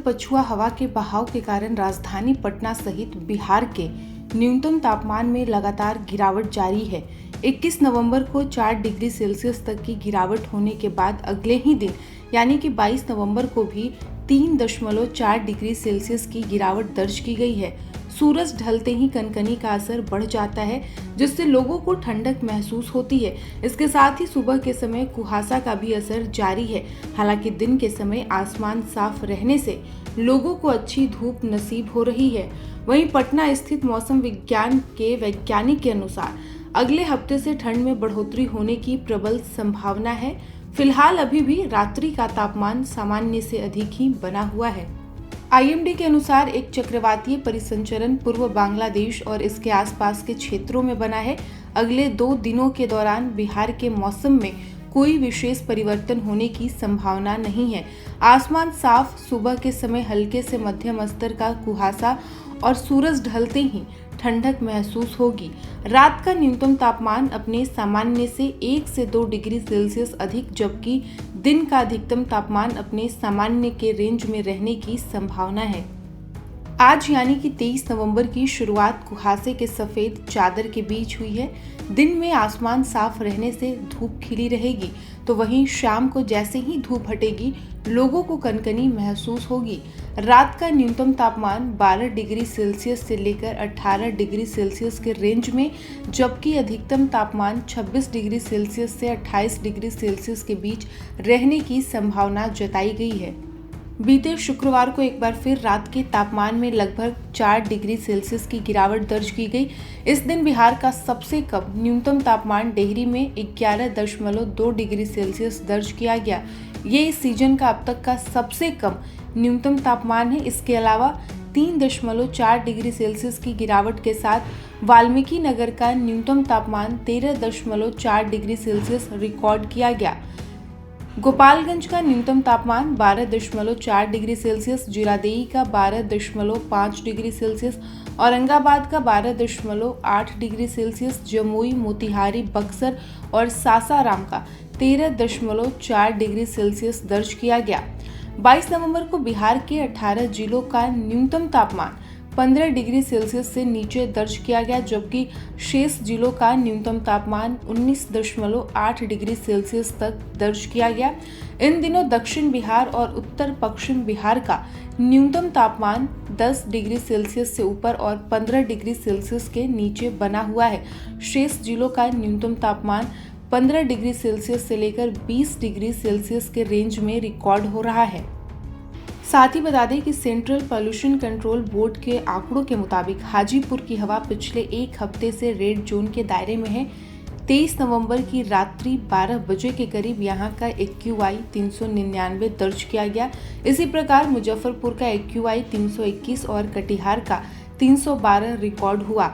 पछुआ हवा के बहाव के कारण राजधानी पटना सहित बिहार के न्यूनतम तापमान में लगातार गिरावट जारी है। 21 नवंबर को 4 डिग्री सेल्सियस तक की गिरावट होने के बाद अगले ही दिन यानी कि 22 नवंबर को भी 3.4 डिग्री सेल्सियस की गिरावट दर्ज की गई है। सूरज ढलते ही कनकनी का असर बढ़ जाता है, जिससे लोगों को ठंडक महसूस होती है। इसके साथ ही सुबह के समय कुहासा का भी असर जारी है। हालांकि दिन के समय आसमान साफ रहने से लोगों को अच्छी धूप नसीब हो रही है। वहीं पटना स्थित मौसम विज्ञान के वैज्ञानिक के अनुसार अगले हफ्ते से ठंड में बढ़ोतरी होने की प्रबल संभावना है। फिलहाल अभी भी रात्रि का तापमान सामान्य से अधिक ही बना हुआ है। IMD के अनुसार एक चक्रवातीय परिसंचरण पूर्व बांग्लादेश और इसके आसपास के क्षेत्रों में बना है। अगले 2 दिनों के दौरान बिहार के मौसम में कोई विशेष परिवर्तन होने की संभावना नहीं है। आसमान साफ, सुबह के समय हल्के से मध्यम स्तर का कुहासा और सूरज ढलते ही ठंडक महसूस होगी। रात का न्यूनतम तापमान अपने सामान्य से 1 से 2 डिग्री सेल्सियस अधिक, जबकि दिन का अधिकतम तापमान अपने सामान्य के रेंज में रहने की संभावना है। आज यानी कि 23 नवंबर की शुरुआत कुहासे के सफेद चादर के बीच हुई है। दिन में आसमान साफ रहने से धूप खिली रहेगी, तो वहीं शाम को जैसे ही धूप हटेगी लोगों को कनकनी महसूस होगी। रात का न्यूनतम तापमान 12 डिग्री सेल्सियस से लेकर 18 डिग्री सेल्सियस के रेंज में, जबकि अधिकतम तापमान 26 डिग्री सेल्सियस से 28 डिग्री सेल्सियस के बीच रहने की संभावना जताई गई है। बीते शुक्रवार को एक बार फिर रात के तापमान में लगभग 4 डिग्री सेल्सियस की गिरावट दर्ज की गई। इस दिन बिहार का सबसे कम न्यूनतम तापमान डेहरी में 11.2 डिग्री सेल्सियस दर्ज किया गया। ये इस सीजन का अब तक का सबसे कम न्यूनतम तापमान है। इसके अलावा 3.4 डिग्री सेल्सियस की गिरावट के साथ वाल्मीकि नगर का न्यूनतम तापमान 13.4 डिग्री सेल्सियस रिकॉर्ड किया गया। गोपालगंज का न्यूनतम तापमान 12.4 डिग्री सेल्सियस, जीरादेई का 12.5 डिग्री सेल्सियस, औरंगाबाद का 12.8 डिग्री सेल्सियस, जमुई, मोतिहारी, बक्सर और सासाराम का 13.4 डिग्री सेल्सियस दर्ज किया गया। 22 नवंबर को बिहार के 18 जिलों का न्यूनतम तापमान 15 डिग्री सेल्सियस से नीचे दर्ज किया गया, जबकि शेष जिलों का न्यूनतम तापमान 19.8 डिग्री सेल्सियस तक दर्ज किया गया। इन दिनों दक्षिण बिहार और उत्तर पश्चिम बिहार का न्यूनतम तापमान 10 डिग्री सेल्सियस से ऊपर और 15 डिग्री सेल्सियस के नीचे बना हुआ है। शेष जिलों का न्यूनतम तापमान 15 डिग्री सेल्सियस से लेकर 20 डिग्री सेल्सियस के रेंज में रिकॉर्ड हो रहा है। साथ ही बता दें कि सेंट्रल पॉल्यूशन कंट्रोल बोर्ड के आंकड़ों के मुताबिक हाजीपुर की हवा पिछले 1 हफ्ते से रेड जोन के दायरे में है। 23 नवंबर की रात्रि 12 बजे के करीब यहां का AQI 399 दर्ज किया गया। इसी प्रकार मुजफ्फरपुर का AQI 321 और कटिहार का 312 रिकॉर्ड हुआ।